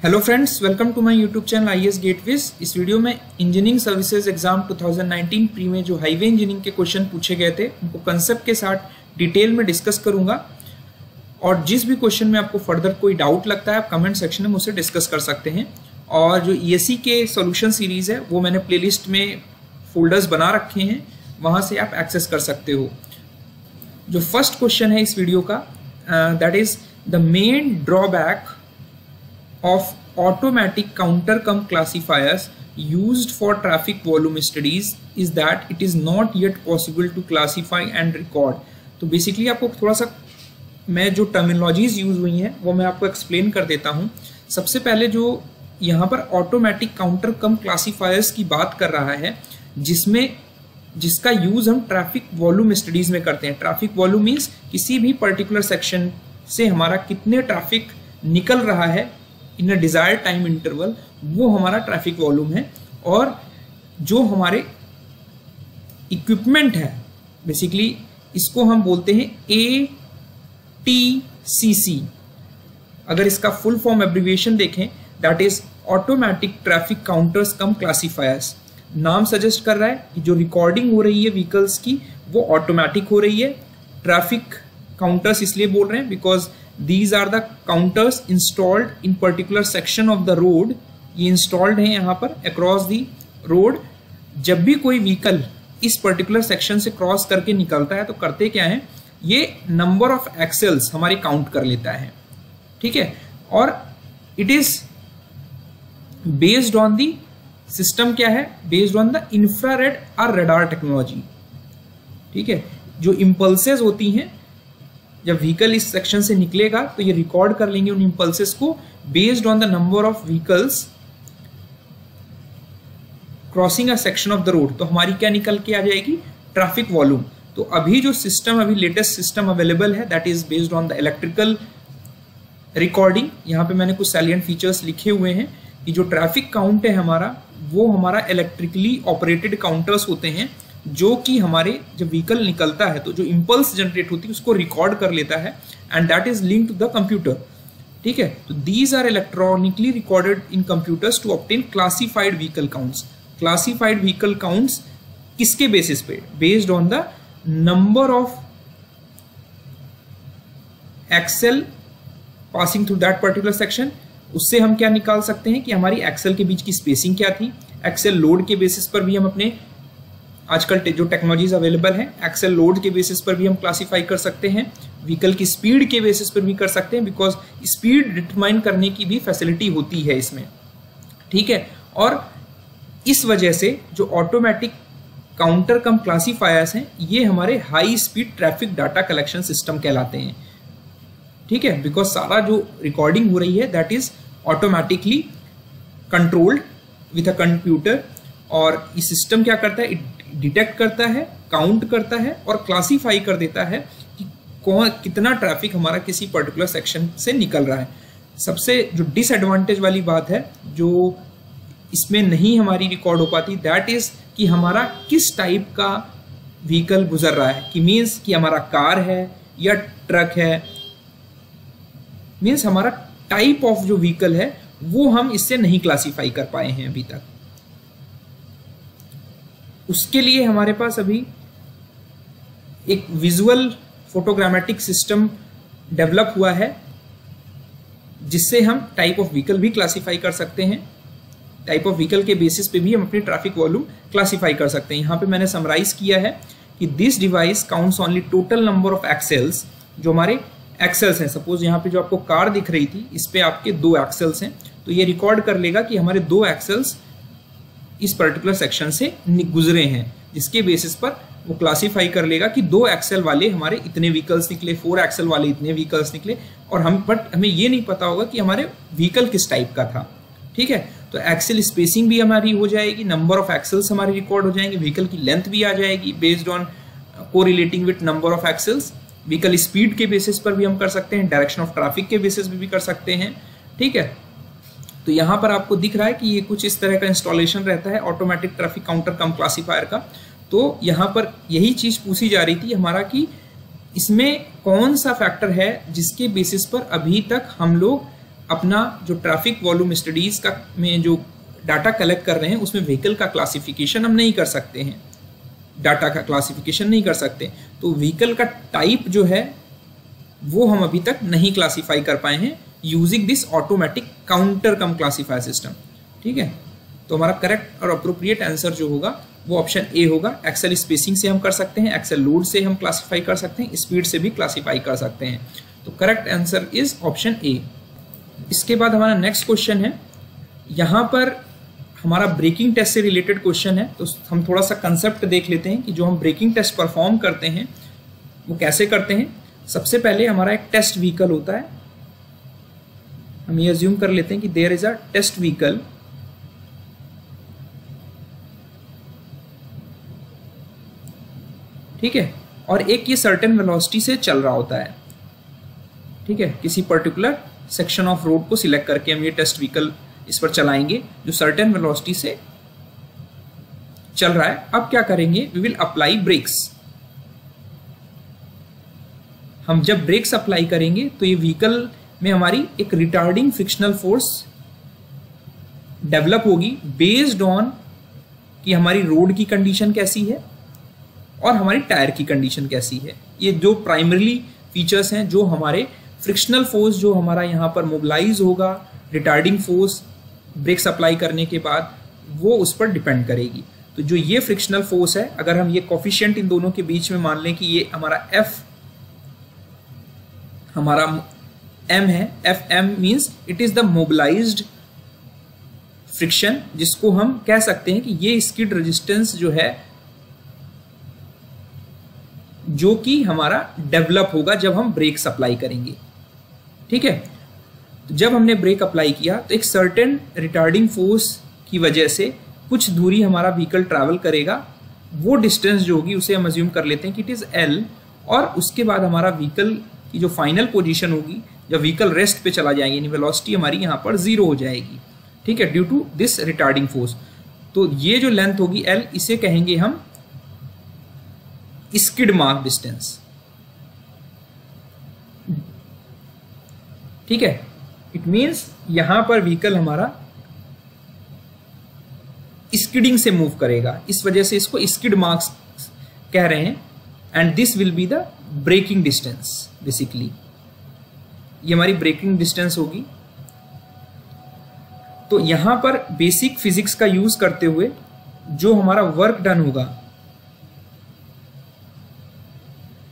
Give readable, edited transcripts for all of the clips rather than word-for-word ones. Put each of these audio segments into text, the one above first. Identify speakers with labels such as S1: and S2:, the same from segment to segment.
S1: Hello friends, welcome to my YouTube channel IAS Gateways. इस वीडियो में इंजीनियरिंग सर्विसेज एग्जाम 2019 प्री में जो हाईवे इंजीनियरिंग के क्वेश्चन पूछे गए थे उनको कंसेप्ट के साथ डिटेल में डिस्कस करूंगा। और जिस भी क्वेश्चन में आपको फर्दर कोई डाउट लगता है आप कमेंट सेक्शन में मुझसे डिस्कस कर सकते हैं। और जो ईएससी के सॉल्यूशन सीरीज है वो मैंने प्लेलिस्ट में फोल्डर्स बना रखे हैं, वहाँ से आप एक्सेस कर सकते हो। जो फर्स्ट क्वेश्चन है इस वीडियो का, that is the main drawback of automatic counter cum classifiers used for traffic volume studies is that it is not yet possible to classify and record। तो बेसिकली आपको थोड़ा सा मैं जो टर्मिनोलॉजीज यूज हुई हैं वो मैं आपको एक्सप्लेन कर देता हूँ। सबसे पहले जो यहाँ पर ऑटोमेटिक काउंटर कम क्लासीफायर्स की बात कर रहा है, जिसका यूज हम ट्रैफिक वॉल्यूम स्टडीज में करते हैं। ट्रैफिक वॉल्यूम मीन्स किसी भी पर्टिकुलर सेक्शन से हमारा कितने ट्रैफिक निकल रहा है इन अ डिजायर्ड टाइम इंटरवल, वो हमारा ट्रैफिक वॉल्यूम है। और जो हमारे इक्विपमेंट है बेसिकली इसको हम बोलते हैं ATCC। अगर इसका फुल फॉर्म एब्रिविएशन देखें that is automatic traffic counters come classifiers. नाम सजेस्ट कर रहा है कि जो रिकॉर्डिंग हो रही है व्हीकल्स की वो ऑटोमेटिक हो रही है। ट्रैफिक काउंटर्स इसलिए बोल रहे हैं because These are the counters installed in particular section of the road। ये installed हैं यहाँ पर across the road। जब भी कोई व्हीकल इस पर्टिकुलर सेक्शन से क्रॉस करके निकलता है तो करते क्या है, ये नंबर ऑफ एक्सेल्स हमारी काउंट कर लेता है, ठीक है। और it is based on the system क्या है, बेस्ड ऑन द इंफ्रारेड और रडार टेक्नोलॉजी, ठीक है। जो इंपल्सेस होती हैं जब व्हीकल इस सेक्शन से निकलेगा तो ये रिकॉर्ड कर लेंगे उन इंपल्सेस को based on the number of vehicles crossing a section of the road. तो हमारी क्या निकल के आ जाएगी, ट्रैफिक वॉल्यूम। तो अभी जो सिस्टम, अभी लेटेस्ट सिस्टम अवेलेबल है that is based on the electrical recording. यहाँ पे मैंने कुछ सैलिएंट फीचर्स लिखे हुए हैं कि जो ट्रैफिक काउंट है हमारा वो हमारा इलेक्ट्रिकली ऑपरेटेड काउंटर्स होते हैं, जो कि हमारे जब व्हीकल निकलता है तो जो इंपल्स जनरेट होती है उसको रिकॉर्ड कर लेता है and that is linked to the computer, ठीक है। तो these are electronically recorded in computers to obtain classified vehicle counts. Classified vehicle counts किसके बेसिस पे, based on the number of axle passing through that particular section. उससे हम क्या निकाल सकते हैं कि हमारी एक्सेल के बीच की स्पेसिंग क्या थी। एक्सेल लोड के बेसिस पर भी हम अपने आजकल जो टेक्नोलॉजीज अवेलेबल हैं, एक्सेल लोड के बेसिस पर भी हम क्लासीफाई कर सकते हैं, व्हीकल की स्पीड के बेसिस पर भी कर सकते हैं, बिकॉज स्पीड डिटरमाइन करने की भी फैसिलिटी होती है इसमें, ठीक है। और इस वजह से जो ऑटोमेटिक काउंटर कम क्लासीफायर्स हैं ये हमारे high speed traffic data collection system कहलाते हैं, ठीक है। बिकॉज सारा जो रिकॉर्डिंग हो रही है that is automatically controlled with a computer. और ये सिस्टम क्या करता है, डिटेक्ट करता है, काउंट करता है और क्लासीफाई कर देता है कि कितना ट्रैफिक हमारा किसी पर्टिकुलर सेक्शन से निकल रहा है। सबसे जो डिसएडवांटेज वाली बात है जो इसमें नहीं हमारी रिकॉर्ड हो पाती दैट इज कि हमारा किस टाइप का व्हीकल गुजर रहा है, कि मीन्स कि हमारा कार है या ट्रक है, मीन्स हमारा टाइप ऑफ जो व्हीकल है वो हम इससे नहीं क्लासीफाई कर पाए हैं अभी तक। उसके लिए हमारे पास अभी एक विजुअल फोटोग्रामेटिक सिस्टम डेवलप हुआ है जिससे हम टाइप ऑफ व्हीकल भी क्लासीफाई कर सकते हैं। टाइप ऑफ व्हीकल के बेसिस पे भी हम अपनी ट्रैफिक वॉल्यूम क्लासीफाई कर सकते हैं। यहाँ पे मैंने समराइज किया है कि this device counts only total number of axles. जो हमारे एक्सेल्स हैं, सपोज यहाँ पे जो आपको कार दिख रही थी इस पे आपके 2 एक्सेल्स हैं, तो ये रिकॉर्ड कर लेगा कि हमारे 2 एक्सेल्स इस पर्टिकुलर सेक्शन से गुजरे हैं, जिसके बेसिस पर वो क्लासीफाई कर लेगा कि 2 एक्सेल वाले हमारे इतने व्हीकल्स निकले, 4 एक्सेल वाले इतने व्हीकल्स निकले। और हमें ये नहीं पता होगा कि हमारे व्हीकल किस टाइप का था, ठीक है। तो एक्सेल स्पेसिंग भी हमारी हो जाएगी, नंबर ऑफ एक्सेल्स हमारे रिकॉर्ड हो जाएंगे, व्हीकल की लेंथ भी आ जाएगी based on correlating with number of axles. Vehicle speed के बेसिस पर भी हम कर सकते हैं, डायरेक्शन ऑफ ट्रैफिक के बेसिस भी कर सकते हैं, ठीक है। तो यहाँ पर आपको दिख रहा है कि ये कुछ इस तरह का इंस्टॉलेशन रहता है ऑटोमेटिक ट्रैफिक काउंटर कम क्लासीफायर का। तो यहाँ पर यही चीज पूछी जा रही थी हमारा कि इसमें कौन सा फैक्टर है जिसके बेसिस पर अभी तक हम लोग अपना जो ट्रैफिक वॉल्यूम स्टडीज का में जो डाटा कलेक्ट कर रहे हैं उसमें व्हीकल का क्लासिफिकेशन हम नहीं कर सकते हैं, डाटा का क्लासिफिकेशन नहीं कर सकते। तो व्हीकल का टाइप जो है वो हम अभी तक नहीं क्लासीफाई कर पाए हैं using this automatic counter come classifier system. ठीक है, तो हमारा करेक्ट और अप्रोप्रिएट आंसर जो होगा वो ऑप्शन ए होगा। एक्सेल स्पेसिंग से हम कर सकते हैं, एक्सेल लोड से हम क्लासीफाई कर सकते हैं, स्पीड से भी क्लासीफाई कर सकते हैं। तो correct answer is option A. इसके बाद हमारा नेक्स्ट क्वेश्चन है, यहाँ पर हमारा ब्रेकिंग टेस्ट से रिलेटेड क्वेश्चन है। तो हम थोड़ा सा कंसेप्ट देख लेते हैं कि जो हम ब्रेकिंग टेस्ट परफॉर्म करते हैं वो कैसे करते हैं। सबसे पहले हमारा एक टेस्ट व्हीकल होता है, हम ये अज्यूम कर लेते हैं कि there is a test vehicle. ठीक है, और एक ये सर्टेन वेलोसिटी से चल रहा होता है। ठीक है, किसी पर्टिकुलर सेक्शन ऑफ रोड को सिलेक्ट करके हम ये टेस्ट व्हीकल इस पर चलाएंगे जो सर्टेन वेलोसिटी से चल रहा है। अब क्या करेंगे, वी विल अप्लाई ब्रेक्स। हम जब ब्रेक्स अप्लाई करेंगे तो ये व्हीकल में हमारी एक रिटार्डिंग फ्रिक्शनल फोर्स डेवलप होगी बेस्ड ऑन कि हमारी रोड की कंडीशन कैसी है और हमारी टायर की कंडीशन कैसी है। ये दो प्राइमरीली फीचर्स हैं जो हमारे फ्रिक्शनल फोर्स जो हमारा यहाँ पर मोबिलाइज होगा, रिटार्डिंग फोर्स ब्रेक्स अप्लाई करने के बाद वो उस पर डिपेंड करेगी। तो जो ये फ्रिक्शनल फोर्स है, अगर हम ये कोफिशिएंट इन दोनों के बीच में मान लें कि ये हमारा F हमारा M है, Fm means it is the mobilised friction, जिसको हम कह सकते हैं कि ये स्किड रेजिस्टेंस जो है जो कि हमारा डेवलप होगा जब हम ब्रेक्स अप्लाई करेंगे। ठीक है, तो जब हमने ब्रेक अप्लाई किया तो एक सर्टेन रिटार्डिंग फोर्स की वजह से कुछ दूरी हमारा व्हीकल ट्रैवल करेगा। वो डिस्टेंस जो होगी उसे हम अज्यूम कर लेते हैं कि इट इज L, और उसके बाद हमारा व्हीकल की जो फाइनल पोजीशन होगी जब व्हीकल रेस्ट पे चला जाएगी, यानी वेलोसिटी हमारी यहाँ पर 0 हो जाएगी। ठीक है, due to this retarding force. तो ये जो लेंथ होगी L, इसे कहेंगे हम स्किड मार्क डिस्टेंस। ठीक है, इट मीन्स यहां पर व्हीकल हमारा स्किडिंग से मूव करेगा, इस वजह से इसको स्किड मार्क्स कह रहे हैं। And this will be the braking distance. Basically ये हमारी ब्रेकिंग डिस्टेंस होगी। तो यहां पर बेसिक फिजिक्स का यूज करते हुए जो हमारा वर्क डन होगा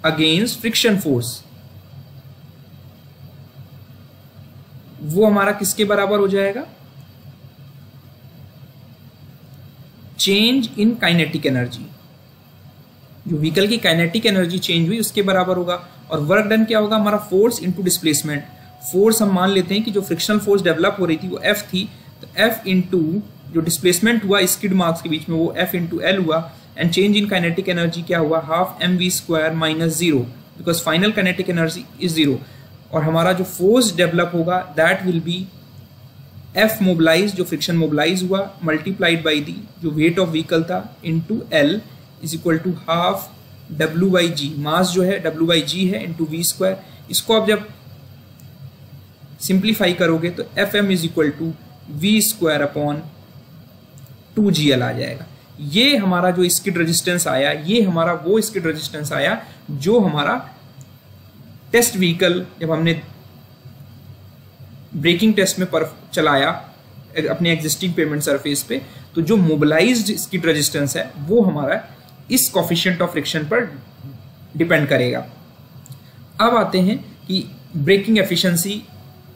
S1: अगेंस्ट फ्रिक्शन फोर्स, वो हमारा किसके बराबर हो जाएगा, चेंज इन काइनेटिक एनर्जी। जो व्हीकल की काइनेटिक एनर्जी चेंज हुई उसके बराबर होगा। और वर्क डन क्या होगा, हमारा फोर्स इनटू डिस्प्लेसमेंट। फोर्स हम मान लेते हैं कि जो फ्रिक्शनल फोर्स डेवलप हो रही थी वो F थी, तो F इंटू जो डिस्प्लेसमेंट हुआ स्किड मार्क्स के बीच में वो F इंटू L हुआ। And change in kinetic energy क्या हुआ, half mv² minus 0, because final kinetic energy is 0। और हमारा जो फोर्स डेवलप होगा that will be F mobilise, जो फ्रिक्शन मोबिलाइज हुआ, मल्टीप्लाइड बाई दी जो वेट ऑफ व्हीकल था into L is equal to half W/g। Mass जो है W/g है इंटू v²। इसको आप जब सिंप्लीफाई करोगे तो Fm is equal to v² upon 2gl आ जाएगा। ये हमारा जो स्किड रेजिस्टेंस आया, ये हमारा वो स्किड रेजिस्टेंस आया जो हमारा टेस्ट व्हीकल जब हमने ब्रेकिंग टेस्ट में चलाया अपने एग्जिस्टिंग पेमेंट सरफेस पे, तो जो मोबिलाइज्ड स्किड रेजिस्टेंस है वो हमारा इस कोफिशिएंट ऑफ फ्रिक्शन पर डिपेंड करेगा। अब आते हैं कि ब्रेकिंग एफिशिएंसी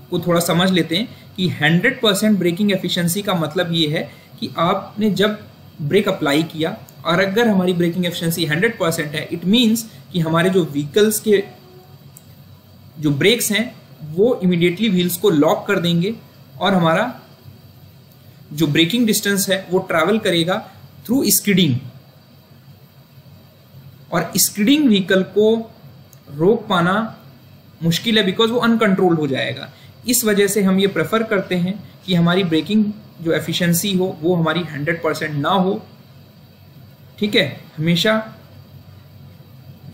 S1: को थोड़ा समझ लेते हैं कि 100% ब्रेकिंग एफिशिएंसी का मतलब ये है कि आपने जब ब्रेक अप्लाई किया और अगर हमारी ब्रेकिंग एफिशिएंसी 100% है, इट मीन्स कि हमारे जो व्हीकल्स के जो ब्रेक्स हैं वो इमीडिएटली व्हील्स को लॉक कर देंगे और हमारा जो ब्रेकिंग डिस्टेंस है वो ट्रैवल करेगा थ्रू स्किडिंग। और स्किडिंग व्हीकल को रोक पाना मुश्किल है बिकॉज वो अनकंट्रोल हो जाएगा। इस वजह से हम ये प्रेफर करते हैं कि हमारी ब्रेकिंग जो एफिशिएंसी हो वो हमारी 100% ना हो। ठीक है, हमेशा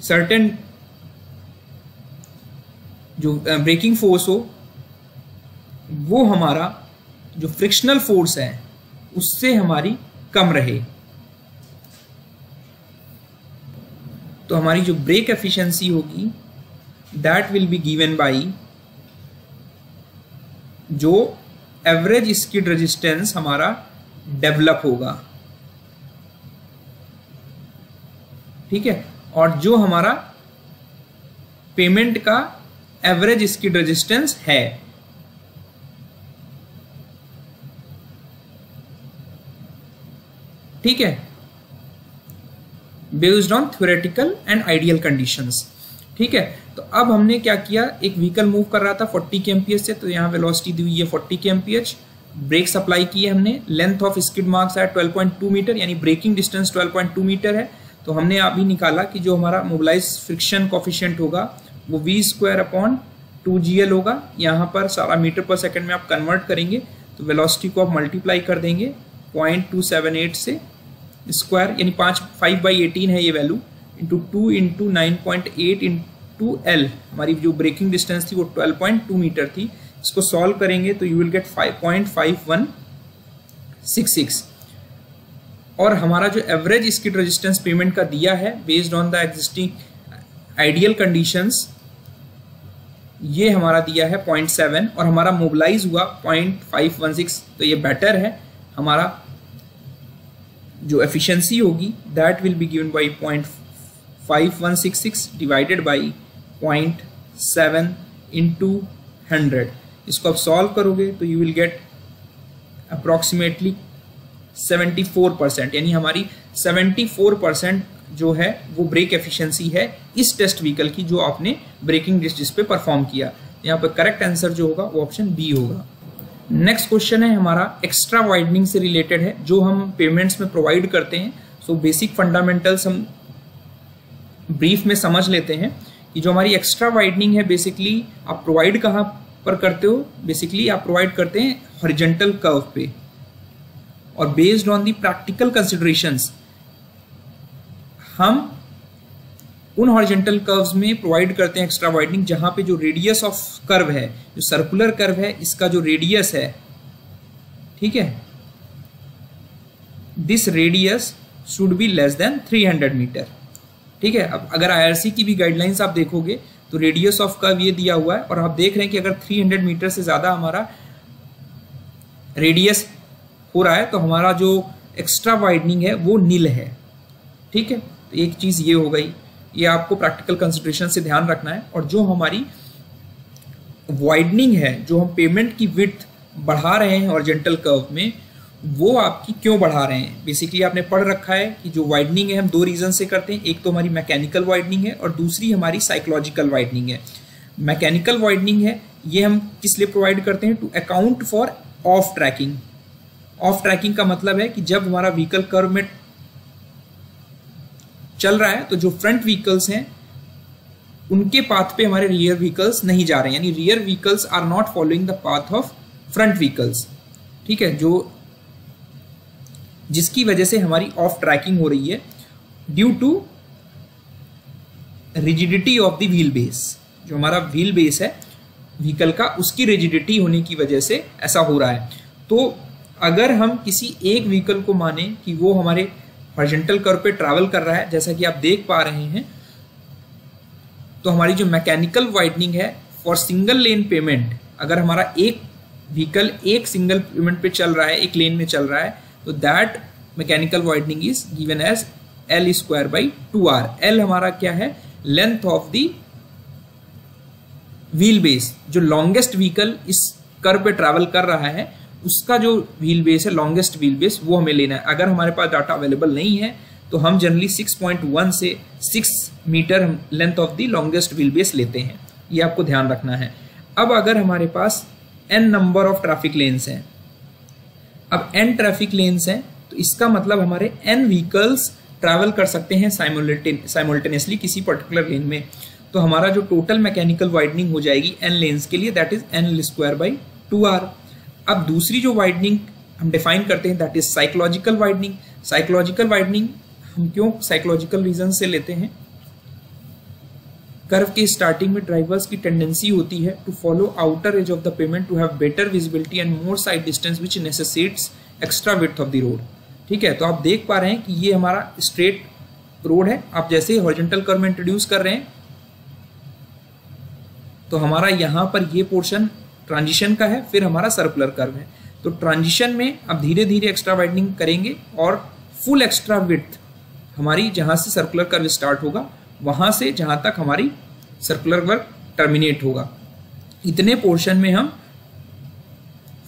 S1: सर्टेन जो ब्रेकिंग फोर्स हो वो हमारा जो फ्रिक्शनल फोर्स है उससे हमारी कम रहे। तो हमारी जो ब्रेक एफिशिएंसी होगी that will be given by जो एवरेज स्किड रेजिस्टेंस हमारा डेवलप होगा, ठीक है, और जो हमारा पेमेंट का एवरेज स्किड रेजिस्टेंस है। ठीक है, based on theoretical and ideal conditions. ठीक है, तो अब हमने क्या किया, एक व्हीकल मूव कर रहा था 40 kmph से, तो यहाँ वेलोसिटी दी हुई है 40 kmph, ब्रेक सप्लाई की है हमने, लेंथ ऑफ स्किड मार्क्स है 12.2 मीटर, यानी ब्रेकिंग डिस्टेंस 12.2 मीटर है। तो हमने अभी निकाला कि जो हमारा मोबिलाइज फ्रिक्शन कोफिशिएंट होगा वो v²/2gl होगा। यहाँ पर सारा मीटर पर सेकंड में आप कन्वर्ट करेंगे तो वेलोसिटी को आप मल्टीप्लाई कर देंगे 0.278 से स्क्वायर, यानी 5/18 है ये value, into 2 into 9.8 into L, हमारी जो ब्रेकिंग डिस्टेंस थी वो 12.2 मीटर थी। इसको सॉल्व करेंगे तो यू विल गेट 5.5166, और हमारा जो एवरेज स्किड रेजिस्टेंस पेमेंट का दिया है based on the existing ideal conditions, ये हमारा दिया है 0.7 और हमारा मोबिलाइज हुआ 0.516, तो ये बेटर है। हमारा जो एफिशिएंसी होगी that will be given by 0.5166 divided by 0.7 into 100। इसको आप सॉल्व करोगे तो यू विल गेट अप्रॉक्सीमेटली 74%, यानी हमारी 74% जो है वो ब्रेक एफिशिएंसी है इस टेस्ट व्हीकल की जो आपने ब्रेकिंग डिस्टेंस पे परफॉर्म किया। यहाँ पर करेक्ट आंसर जो होगा वो ऑप्शन बी होगा। नेक्स्ट क्वेश्चन है हमारा एक्स्ट्रा वाइडनिंग से रिलेटेड है, जो हम पेमेंट्स में प्रोवाइड करते हैं। सो बेसिक फंडामेंटल्स हम ब्रीफ में समझ लेते हैं कि जो हमारी एक्स्ट्रा वाइडनिंग है बेसिकली आप प्रोवाइड कहाँ पर करते हो, बेसिकली आप प्रोवाइड करते हैं हॉरिजॉन्टल कर्व पे, और based on the practical considerations हम उन हॉरिजॉन्टल कर्व्स में प्रोवाइड करते हैं एक्स्ट्रा वाइडनिंग जहां पे जो रेडियस ऑफ कर्व है, जो सर्कुलर कर्व है, इसका जो रेडियस है, ठीक है, this radius should be less than 300 metre. ठीक है, अब अगर आईआरसी की भी गाइडलाइंस आप देखोगे तो रेडियस ऑफ कर्व ये दिया हुआ है, और आप देख रहे हैं कि अगर 300 मीटर से ज्यादा हमारा रेडियस हो रहा है तो हमारा जो एक्स्ट्रा वाइडनिंग है वो नील है। ठीक है, तो एक चीज ये हो गई, ये आपको प्रैक्टिकल कंसिडरेशन से ध्यान रखना है। और जो हमारी वाइडनिंग है, जो हम पेमेंट की विड्थ बढ़ा रहे हैं हॉरिजॉन्टल कर्व में, वो आपकी क्यों बढ़ा रहे हैं। बेसिकली आपने पढ़ रखा है कि जो वाइडनिंग है हम दो रीजन से करते हैं, एक तो हमारी मैकेनिकल वाइडनिंग है और दूसरी हमारी साइकोलॉजिकल वाइडनिंग है। मैकेनिकल वाइडनिंग है ये हम किस लिए प्रोवाइड करते हैं, to account for off tracking. Off tracking का मतलब है कि जब हमारा व्हीकल कर्व में चल रहा है तो जो फ्रंट व्हीकल्स हैं उनके पाथ पे हमारे रियर व्हीकल्स नहीं जा रहे हैं, यानी rear vehicles are not following the path of front vehicles. ठीक है, जो जिसकी वजह से हमारी ऑफ ट्रैकिंग हो रही है due to rigidity of the wheel base. जो हमारा व्हील बेस है व्हीकल का, उसकी रिजिडिटी होने की वजह से ऐसा हो रहा है। तो अगर हम किसी एक व्हीकल को माने कि वो हमारे हॉरिजॉन्टल कर्व पे ट्रैवल कर रहा है, जैसा कि आप देख पा रहे हैं, तो हमारी जो मैकेनिकल वाइडनिंग है फॉर सिंगल लेन पेमेंट, अगर हमारा एक व्हीकल एक सिंगल पेमेंट पे चल रहा है, एक लेन में चल रहा है, तो that mechanical widening is given as L²/2R। L हमारा क्या है, length of the wheel base. जो लॉन्गेस्ट व्हीकल इस कर्व पे ट्रैवल कर रहा है उसका जो व्हील बेस है, लॉन्गेस्ट व्हील बेस, वो हमें लेना है। अगर हमारे पास डाटा अवेलेबल नहीं है तो हम जनरली 6.1 से 6 metre length of the longest wheel base लेते हैं, ये आपको ध्यान रखना है। अब अगर हमारे पास n number of traffic lens हैं, अब n ट्रैफिक लेन्स हैं, तो इसका मतलब हमारे n व्हीकल्स ट्रैवल कर सकते हैं साइमल्टेनियसली किसी पर्टिकुलर लेन में। तो हमारा जो टोटल मैकेनिकल वाइडनिंग हो जाएगी n लेन्स के लिए, दैट इज L²/2R। अब दूसरी जो वाइडनिंग हम डिफाइन करते हैं that is psychological widening. Psychological widening हम क्यों साइकोलॉजिकल रीजन से लेते हैं, कर्व के स्टार्टिंग में ड्राइवर्स की टेंडेंसी होती है to follow outer edge of the pavement to have better visibility and more side distance which necessitates extra width of the road. ठीक है, तो आप देख पा रहे हैं कि ये हमारा स्ट्रेट रोड है। आप जैसे ही हॉरिजॉन्टल कर्व में इंट्रोड्यूस कर रहे हैं तो हमारा यहाँ पर ये पोर्शन ट्रांजिशन का है, फिर हमारा सर्कुलर कर्व है। तो ट्रांजिशन में आप धीरे धीरे एक्स्ट्रा वाइडनिंग करेंगे और फुल एक्स्ट्रा विड्थ हमारी जहाँ से सर्कुलर कर्व स्टार्ट होगा वहाँ से जहाँ तक हमारी सर्कुलर कर्व टर्मिनेट होगा, इतने पोर्शन में हम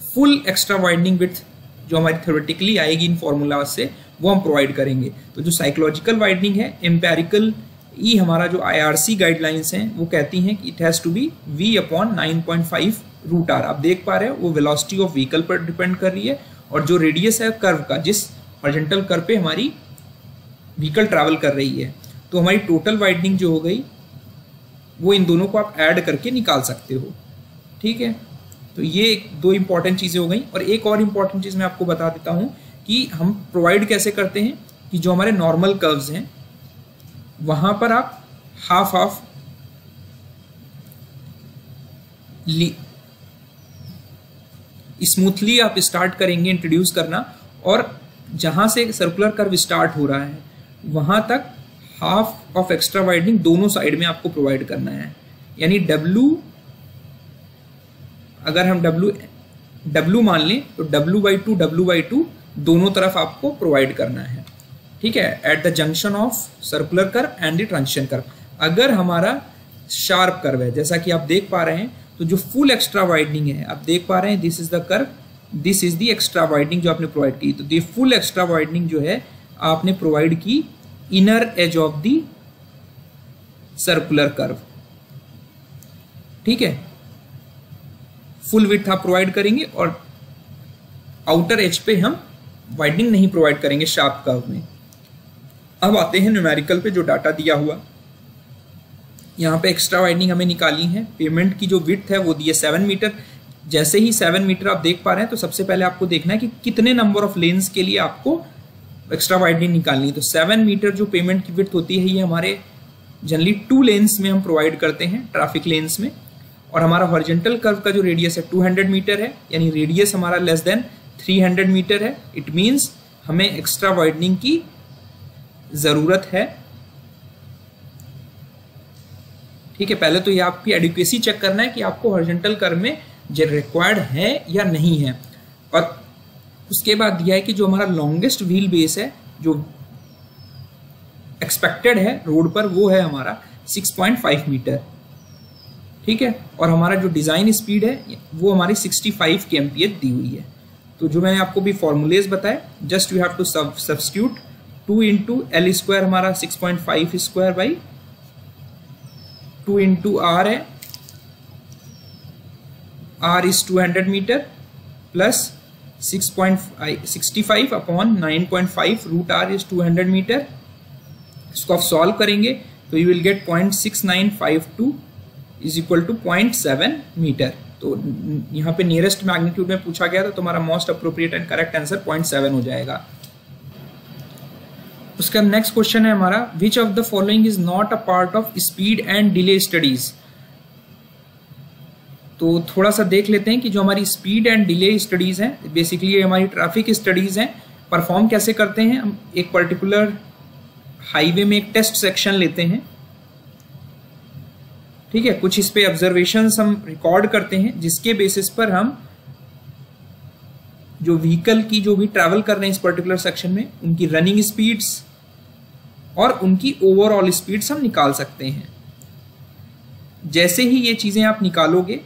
S1: फुल एक्स्ट्रा वाइडनिंग विड्थ जो हमारी थ्योरेटिकली आएगी इन फॉर्मूला से वो हम प्रोवाइड करेंगे। तो जो साइकोलॉजिकल वाइडनिंग है, एम्पेरिकल हमारा जो IRC गाइडलाइंस हैं वो कहती हैं कि it has to be V/9.5 √R। आप देख पा रहे हो वो वेलोसिटी ऑफ व्हीकल पर डिपेंड कर रही है और जो रेडियस है कर्व का, जिस हॉरिजॉन्टल कर्व पे हमारी व्हीकल ट्रैवल कर रही है। तो हमारी टोटल वाइडनिंग जो हो गई वो इन दोनों को आप ऐड करके निकाल सकते हो। ठीक है, तो ये दो इंपॉर्टेंट चीज़ें हो गई। और एक और इंपॉर्टेंट चीज़ मैं आपको बता देता हूँ कि हम प्रोवाइड कैसे करते हैं कि जो हमारे नॉर्मल कर्व्स हैं वहाँ पर आप हाफ स्मूथली आप स्टार्ट करेंगे इंट्रोड्यूस करना, और जहाँ से सर्कुलर कर्व स्टार्ट हो रहा है वहाँ तक हाफ ऑफ एक्स्ट्रा वाइडनिंग दोनों साइड में आपको प्रोवाइड करना है। यानी W अगर हम W मान लें तो W/2 दोनों तरफ आपको प्रोवाइड करना है। ठीक है, at the junction of circular curve and the transition curve. अगर हमारा शार्प कर्व है जैसा कि आप देख पा रहे हैं, तो जो फुल एक्स्ट्रा वाइडनिंग है आप देख पा रहे हैं, this is the curve, this is the extra widening जो आपने प्रोवाइड की। तो ये फुल एक्स्ट्रा वाइडनिंग जो है आपने प्रोवाइड की inner as of the circular curve. ठीक है, फुल विड्थ आप प्रोवाइड करेंगे और आउटर एज पे हम वाइडनिंग नहीं प्रोवाइड करेंगे शार्प कर्व में। अब आते हैं न्यूमेरिकल पे जो डाटा दिया हुआ। यहाँ पे एक्स्ट्रा वाइडनिंग हमें निकाली है, पेमेंट की जो विड्थ है वो दी है 7 मीटर। जैसे ही 7 मीटर आप देख पा रहे हैं तो सबसे पहले आपको देखना है कि कितने नंबर ऑफ लेन्स के लिए आपको एक्स्ट्रा वाइडनिंग निकालनी है। तो 7 मीटर जो पेमेंट की विड्थ होती है ये हमारे जनरली 2 लेन्स में हम प्रोवाइड करते हैं, ट्रैफिक लेन्स में। और हमारा हॉरिजॉन्टल कर्व का जो रेडियस है 200 मीटर है, यानी रेडियस हमारा लेस देन 300 मीटर है। इट मीन्स हमें एक्स्ट्रा वाइडनिंग की ज़रूरत है। ठीक है, पहले तो ये आपकी एडिक्वेसी चेक करना है कि आपको हॉरिजॉन्टल कर्व में जो रिक्वायर्ड है या नहीं है। और उसके बाद दिया है कि जो हमारा लॉन्गेस्ट व्हील बेस है जो एक्सपेक्टेड है रोड पर वो है हमारा 6.5 मीटर। ठीक है, और हमारा जो डिज़ाइन स्पीड है वो हमारी 65 kmph दी हुई है। तो जो मैंने आपको भी फॉर्मूलेज बताए, just you have to substitute 2 × L² हमारा 6.5² बाई 2 × R है, R is 200 metre plus 65 upon 9.5 √R is 200 metre. इसको आप सॉल्व करेंगे तो you will get 0.6952 is equal to 0.7 metre. तो यहाँ पे नियरेस्ट मैग्नीट्यूड में पूछा गया था तो हमारा most appropriate and correct answer 0.7 हो जाएगा। उसका नेक्स्ट क्वेश्चन है हमारा, which of the following is not a part of speed and delay studies. तो थोड़ा सा देख लेते हैं कि जो हमारी स्पीड एंड डिले स्टडीज हैं बेसिकली ये हमारी ट्रैफिक स्टडीज हैं। परफॉर्म कैसे करते हैं, हम एक पर्टिकुलर हाईवे में एक टेस्ट सेक्शन लेते हैं। ठीक है, कुछ इस पे ऑब्जर्वेशंस हम रिकॉर्ड करते हैं जिसके बेसिस पर हम जो व्हीकल की जो भी ट्रैवल कर रहे हैं इस पर्टिकुलर सेक्शन में उनकी रनिंग स्पीड्स और उनकी ओवरऑल स्पीड्स हम निकाल सकते हैं। जैसे ही ये चीजें आप निकालोगे,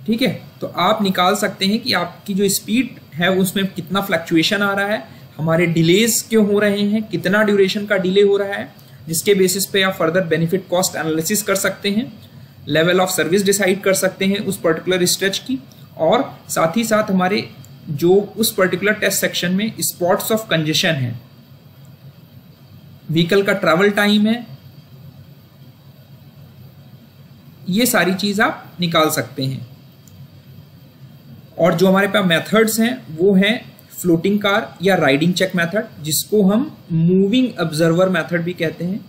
S1: ठीक है, तो आप निकाल सकते हैं कि आपकी जो स्पीड है उसमें कितना फ्लक्चुएशन आ रहा है, हमारे डिलेज क्यों हो रहे हैं, कितना ड्यूरेशन का डिले हो रहा है, जिसके बेसिस पे आप फर्दर बेनिफिट कॉस्ट एनालिसिस कर सकते हैं, लेवल ऑफ सर्विस डिसाइड कर सकते हैं उस पर्टिकुलर स्ट्रेच की, और साथ ही साथ हमारे जो उस पर्टिकुलर टेस्ट सेक्शन में स्पॉट्स ऑफ कंजेशन है, व्हीकल का ट्रैवल टाइम है, ये सारी चीज आप निकाल सकते हैं। और जो हमारे पास मेथड्स हैं वो हैं फ्लोटिंग कार या राइडिंग चेक मेथड, जिसको हम मूविंग ऑब्जर्वर मेथड भी कहते हैं।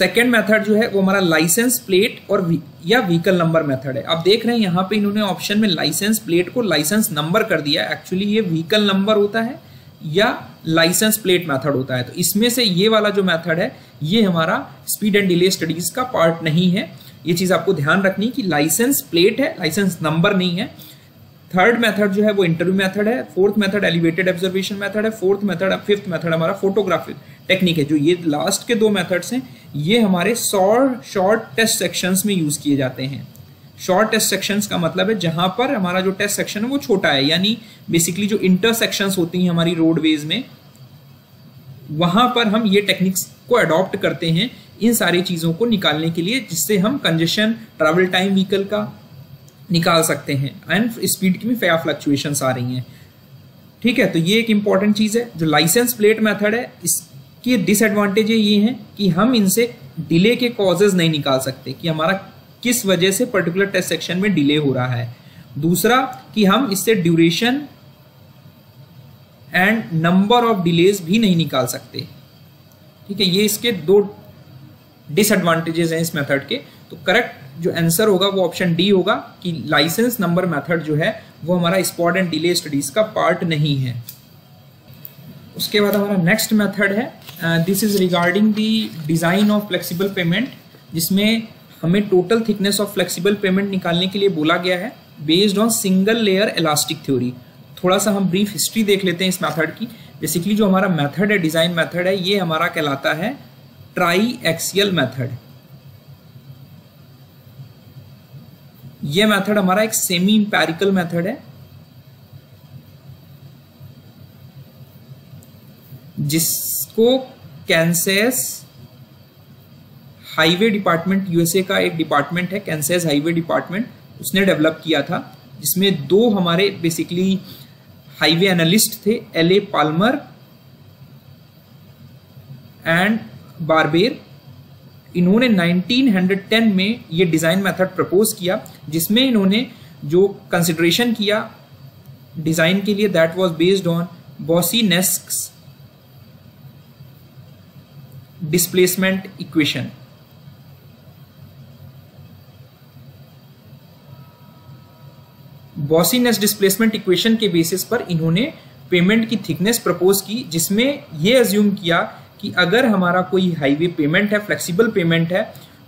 S1: सेकेंड मेथड जो है वो हमारा लाइसेंस प्लेट और या व्हीकल नंबर मेथड है। आप देख रहे हैं यहाँ पे इन्होंने ऑप्शन में लाइसेंस प्लेट को लाइसेंस नंबर कर दिया, एक्चुअली ये व्हीकल नंबर होता है या लाइसेंस प्लेट मेथड होता है। तो इसमें से ये वाला जो मेथड है ये हमारा स्पीड एंड डिले स्टडीज का पार्ट नहीं है। ये चीज आपको ध्यान रखनी कि लाइसेंस प्लेट है, लाइसेंस नंबर नहीं है। थर्ड मेथड जो है वो इंटरव्यू मेथड है। Fourth method elevated observation method है। फिफ्थ मेथड हमारा फोटोग्राफिक टेक्निक है। जो ये लास्ट के 2 मेथड्स हैं ये हमारे शॉर्ट टेस्ट सेक्शंस में यूज किए जाते हैं। शॉर्ट टेस्ट सेक्शंस का मतलब है जहां पर हमारा जो टेस्ट सेक्शन है वो छोटा है, यानी बेसिकली जो इंटरसेक्शंस होती हैं हमारी रोडवेज में, वहां पर हम ये टेक्निक्स को अडॉप्ट करते हैं इन सारी चीजों को निकालने के लिए, जिससे हम कंजेशन, ट्रैवल टाइम व्हीकल का निकाल सकते हैं एंड स्पीड की भी फ्लक्चुएशंस आ रही हैं। ठीक है, तो ये एक इंपॉर्टेंट चीज है। जो लाइसेंस प्लेट मेथड है इसकी डिसएडवांटेज ये है कि हम इनसे डिले के कॉजेज नहीं निकाल सकते कि हमारा किस वजह से पर्टिकुलर टेस्ट सेक्शन में डिले हो रहा है। दूसरा कि हम इससे duration and number of delays भी नहीं निकाल सकते। ठीक है, ये इसके 2 डिसएडवांटेजेस हैं इस मेथड के। तो करेक्ट जो आंसर होगा वो ऑप्शन डी होगा कि लाइसेंस नंबर मेथड जो है वो हमारा स्पॉट एंड डिले स्टडीज का पार्ट नहीं है। उसके बाद हमारा नेक्स्ट मेथड है, this is regarding the design of flexible payment, जिसमें हमें total thickness of flexible payment निकालने के लिए बोला गया है based on single layer elastic theory. थोड़ा सा हम ब्रीफ हिस्ट्री देख लेते हैं इस मेथड की। बेसिकली जो हमारा मेथड है, डिजाइन मेथड है, ये हमारा कहलाता है ट्राई एक्सियल मेथड। ये मेथड हमारा एक सेमी इंपेरिकल मेथड है जिसको कैंसेस हाईवे डिपार्टमेंट, यूएसए का एक डिपार्टमेंट है कैंसेस हाईवे डिपार्टमेंट, उसने डेवलप किया था, जिसमें 2 हमारे बेसिकली हाईवे एनालिस्ट थे, एल.ए. पाल्मर एंड बारबेर। इन्होंने 1910 में ये डिजाइन मेथड प्रपोज किया, जिसमें इन्होंने जो कंसिडरेशन किया डिजाइन के लिए that was based on Boussinesq displacement equation. Boussinesq displacement equation के बेसिस पर इन्होंने पेमेंट की थिकनेस प्रपोज की, जिसमें ये अज्यूम किया कि अगर हमारा कोई हाईवे पेमेंट है, फ्लेक्सिबल पेमेंट है,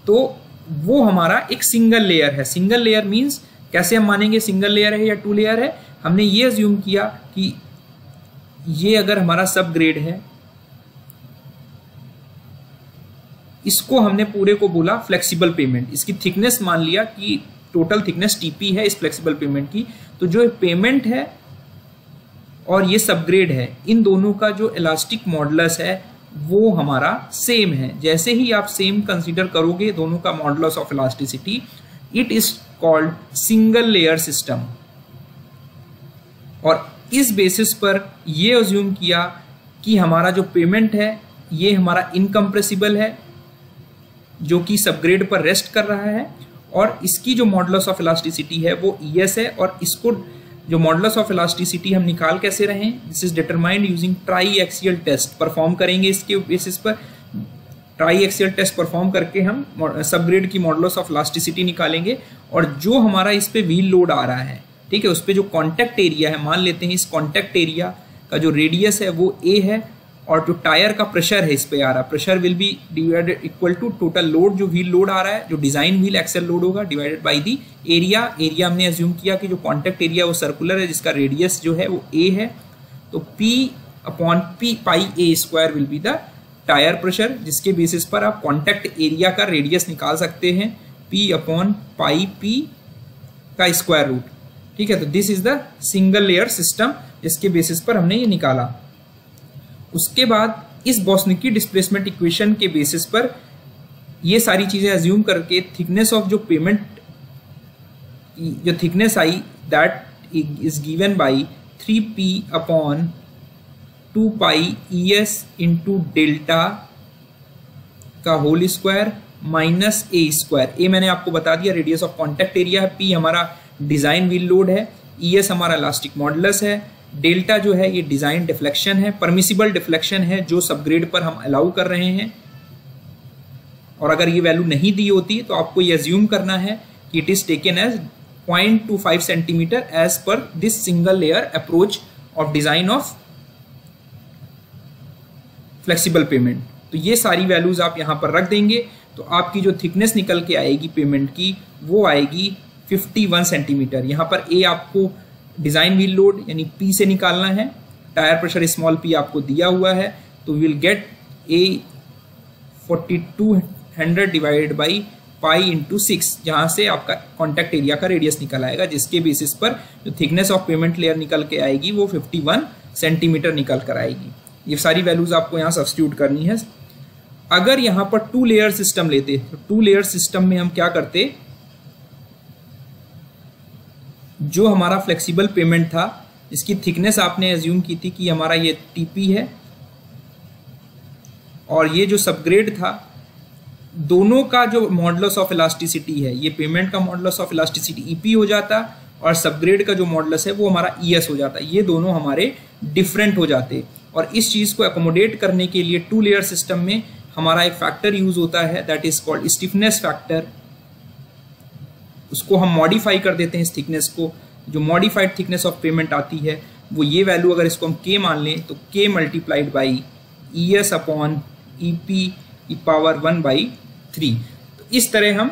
S1: तो वो हमारा एक सिंगल लेयर है। सिंगल लेयर मींस कैसे हम मानेंगे सिंगल लेयर है या 2 लेयर है? हमने ये अज्यूम किया कि ये अगर हमारा सब ग्रेड है, इसको हमने पूरे को बोला फ्लेक्सिबल पेमेंट, इसकी थिकनेस मान लिया कि टोटल थिकनेस टीपी है इस फ्लेक्सिबल पेमेंट की। तो जो पेमेंट है और ये सबग्रेड है, इन दोनों का जो इलास्टिक मॉडुलस है वो हमारा सेम है। जैसे ही आप सेम कंसीडर करोगे दोनों का modulus of elasticity, it is called single layer system. और इस बेसिस पर ये अज्यूम किया कि हमारा जो पेमेंट है ये हमारा इनकम्प्रेसिबल है, जो कि सबग्रेड पर रेस्ट कर रहा है, और इसकी जो मॉडुलस ऑफ इलास्टिसिटी है वो ES है। और इसको जो मॉडुलस ऑफ इलास्टिसिटी हम निकाल कैसे रहे हैं, this is determined using triaxial test. Perform करेंगे इसके बेसिस पर, ट्राई एक्सियल टेस्ट परफॉर्म करके हम सबग्रेड की मॉडुलस ऑफ इलास्टिसिटी निकालेंगे। और जो हमारा इस पे व्हील लोड आ रहा है, ठीक है, उस पे जो कॉन्टैक्ट एरिया है, मान लेते हैं इस कॉन्टैक्ट एरिया का जो रेडियस है वो A है, और जो टायर का प्रेशर है इस पे आ रहा है, pressure will be divided equal to total load, जो व्हील लोड आ रहा है, जो डिजाइन व्हील एक्सेल लोड होगा, divided by the area. Area हमने अज्यूम किया कि जो कॉन्टैक्ट एरिया वो सर्कुलर है, जिसका रेडियस जो है वो A है, तो P/P pi A square will be the tyre pressure, जिसके बेसिस पर आप कॉन्टैक्ट एरिया का रेडियस निकाल सकते हैं P/P का स्क्वायर रूट। ठीक है, तो this is the single layer system जिसके बेसिस पर हमने ये निकाला। उसके बाद इस बॉसनिकी डिस्प्लेसमेंट इक्वेशन के बेसिस पर ये सारी चीजें अज्यूम करके थिकनेस ऑफ जो पेमेंट, जो थिकनेस आई that is given by 3p/2 pi ES into delta का whole square minus A square. ए मैंने आपको बता दिया रेडियस ऑफ कॉन्टैक्ट एरिया है, P हमारा डिजाइन व्हील लोड है, ES हमारा इलास्टिक मॉडुलस है, डेल्टा जो है ये डिजाइन डिफ्लेक्शन है, परमिसिबल डिफ्लेक्शन है जो सबग्रेड पर हम अलाउ कर रहे हैं, और अगर ये वैल्यू नहीं दी होती तो आपको ये अज्यूम करना है कि it is taken as 0.25 centimetre as per this single layer approach of design of flexible pavement. तो ये सारी वैल्यूज आप यहां पर रख देंगे तो आपकी जो थिकनेस निकल के आएगी पेमेंट की वो आएगी 51 सेंटीमीटर। यहाँ पर ए आपको डिजाइन व्हील लोड यानी पी से निकालना है, टायर प्रेशर स्मॉल पी आपको दिया हुआ है, तो will get A 4200 divided by pi into 6, जहां से आपका कॉन्टैक्ट एरिया का रेडियस निकल आएगा, जिसके बेसिस पर जो थिकनेस ऑफ पेमेंट लेयर निकल के आएगी वो 51 सेंटीमीटर निकल कर आएगी। ये सारी वैल्यूज आपको यहाँ सब्स्टिट्यूट करनी है। अगर यहाँ पर 2 लेयर सिस्टम लेते तो 2 लेयर सिस्टम में हम क्या करते, जो हमारा फ्लेक्सिबल पेमेंट था इसकी थिकनेस आपने एज्यूम की थी कि हमारा ये टीपी है और ये जो सबग्रेड था, दोनों का जो मॉडुलस ऑफ इलास्टिसिटी है, ये पेमेंट का मॉडुलस ऑफ इलास्टिसिटी ईपी हो जाता और सबग्रेड का जो मॉडुलस है वो हमारा ईएस हो जाता। ये दोनों हमारे डिफरेंट हो जाते और इस चीज को अकोमोडेट करने के लिए 2 लेयर सिस्टम में हमारा एक फैक्टर यूज होता है that is called stiffness factor. उसको हम मॉडिफाई कर देते हैं इस थिकनेस को। जो मॉडिफाइड थिकनेस ऑफ पेमेंट आती है वो ये वैल्यू, अगर इसको हम k मान लें तो k multiplied by ES upon EP की पावर 1/3। तो इस तरह हम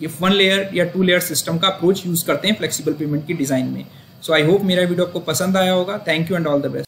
S1: ये 1 लेयर या 2 लेयर सिस्टम का अप्रोच यूज करते हैं फ्लेक्सिबल पेमेंट की डिजाइन में। सो आई होप मेरा वीडियो आपको पसंद आया होगा। Thank you and all the best.